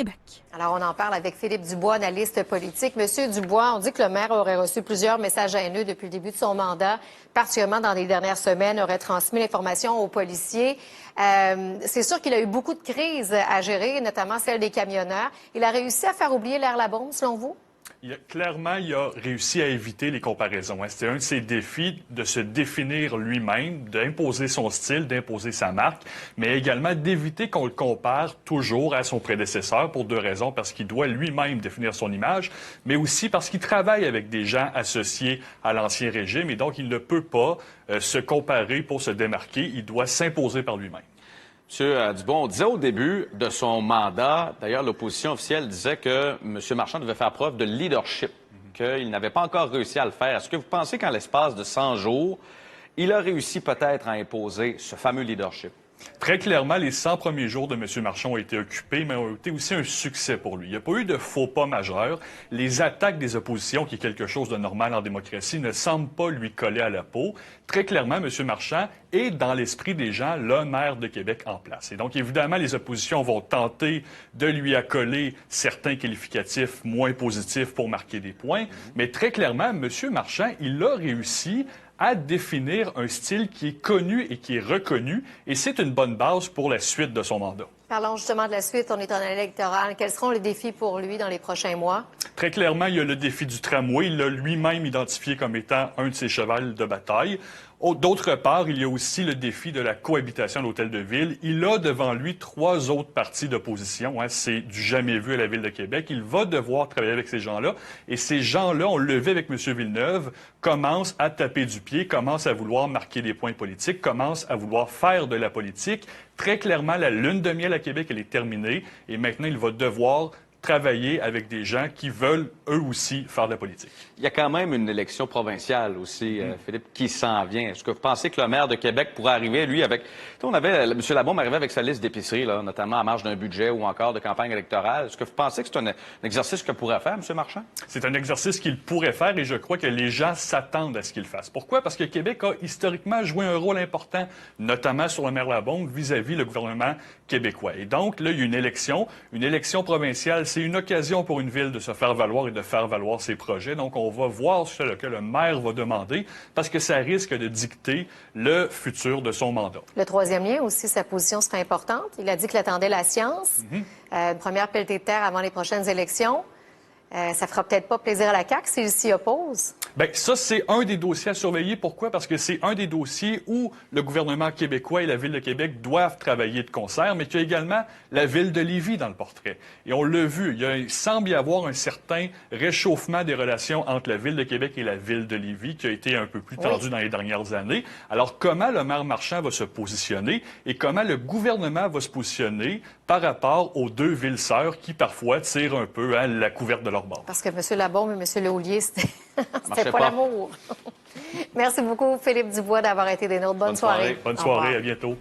Québec. Alors, on en parle avec Philippe Dubois, analyste politique. Monsieur Dubois, on dit que le maire aurait reçu plusieurs messages haineux depuis le début de son mandat, particulièrement dans les dernières semaines, aurait transmis l'information aux policiers. C'est sûr qu'il a eu beaucoup de crises à gérer, notamment celle des camionneurs. Il a réussi à faire oublier l'air Labaume, selon vous? Clairement, il a réussi à éviter les comparaisons. C'était un de ses défis de se définir lui-même, d'imposer son style, d'imposer sa marque, mais également d'éviter qu'on le compare toujours à son prédécesseur pour deux raisons. Parce qu'il doit lui-même définir son image, mais aussi parce qu'il travaille avec des gens associés à l'Ancien Régime et donc il ne peut pas se comparer pour se démarquer. Il doit s'imposer par lui-même. Monsieur Dubois, on disait au début de son mandat, d'ailleurs l'opposition officielle disait que M. Marchand devait faire preuve de leadership, qu'il n'avait pas encore réussi à le faire. Est-ce que vous pensez qu'en l'espace de 100 jours, il a réussi peut-être à imposer ce fameux leadership? Très clairement, les 100 premiers jours de M. Marchand ont été occupés, mais ont été aussi un succès pour lui. Il n'y a pas eu de faux pas majeurs. Les attaques des oppositions, qui est quelque chose de normal en démocratie, ne semblent pas lui coller à la peau. Très clairement, M. Marchand est, dans l'esprit des gens, le maire de Québec en place. Et donc, évidemment, les oppositions vont tenter de lui accoler certains qualificatifs moins positifs pour marquer des points. Mais très clairement, M. Marchand, il a réussi à définir un style qui est connu et qui est reconnu, et c'est une bonne base pour la suite de son mandat. Parlons justement de la suite. On est en année électorale. Quels seront les défis pour lui dans les prochains mois? Très clairement, il y a le défi du tramway. Il l'a lui-même identifié comme étant un de ses chevals de bataille. D'autre part, il y a aussi le défi de la cohabitation à l'Hôtel de Ville. Il a devant lui 3 autres partis d'opposition. C'est du jamais vu à la Ville de Québec. Il va devoir travailler avec ces gens-là. Et ces gens-là, on le vu avec M. Villeneuve, commencent à taper du pied, commencent à vouloir marquer des points politiques, commencent à vouloir faire de la politique. Très clairement, la lune de miel à Québec, elle est terminée. Et maintenant, il va devoir travailler avec des gens qui veulent, eux aussi, faire de la politique. Il y a quand même une élection provinciale aussi, Philippe, qui s'en vient. Est-ce que vous pensez que le maire de Québec pourrait arriver, lui, avec... On avait... M. Labaume arrivait avec sa liste d'épicerie, là, notamment en marge d'un budget ou encore de campagne électorale. Est-ce que vous pensez que c'est un exercice que pourrait faire, M. Marchand? C'est un exercice qu'il pourrait faire et je crois que les gens s'attendent à ce qu'il fasse. Pourquoi? Parce que Québec a historiquement joué un rôle important, notamment sur le maire Labaume, vis-à-vis le gouvernement québécois. Et donc, là, il y a une élection provinciale. C'est une occasion pour une ville de se faire valoir et de faire valoir ses projets. Donc, on va voir ce que le maire va demander parce que ça risque de dicter le futur de son mandat. Le troisième lien aussi, sa position sera importante. Il a dit qu'il attendait la science, une première pelletée de terre avant les prochaines élections. Ça fera peut-être pas plaisir à la CAQ s'il s'y oppose. Bien, ça, c'est un des dossiers à surveiller. Pourquoi? Parce que c'est un des dossiers où le gouvernement québécois et la Ville de Québec doivent travailler de concert, mais qu'il y a également la Ville de Lévis dans le portrait. Et on l'a vu, il semble y avoir un certain réchauffement des relations entre la Ville de Québec et la Ville de Lévis qui a été un peu plus tendu dans les dernières années. Alors, comment le maire Marchand va se positionner et comment le gouvernement va se positionner par rapport aux deux villes sœurs qui, parfois, tirent un peu la couverte de leur bord? Parce que M. Labaume et M. Laulier, c'était pas l'amour. Merci beaucoup, Philippe Dubois, d'avoir été des nôtres. Bonne soirée. Bonne soirée, à bientôt.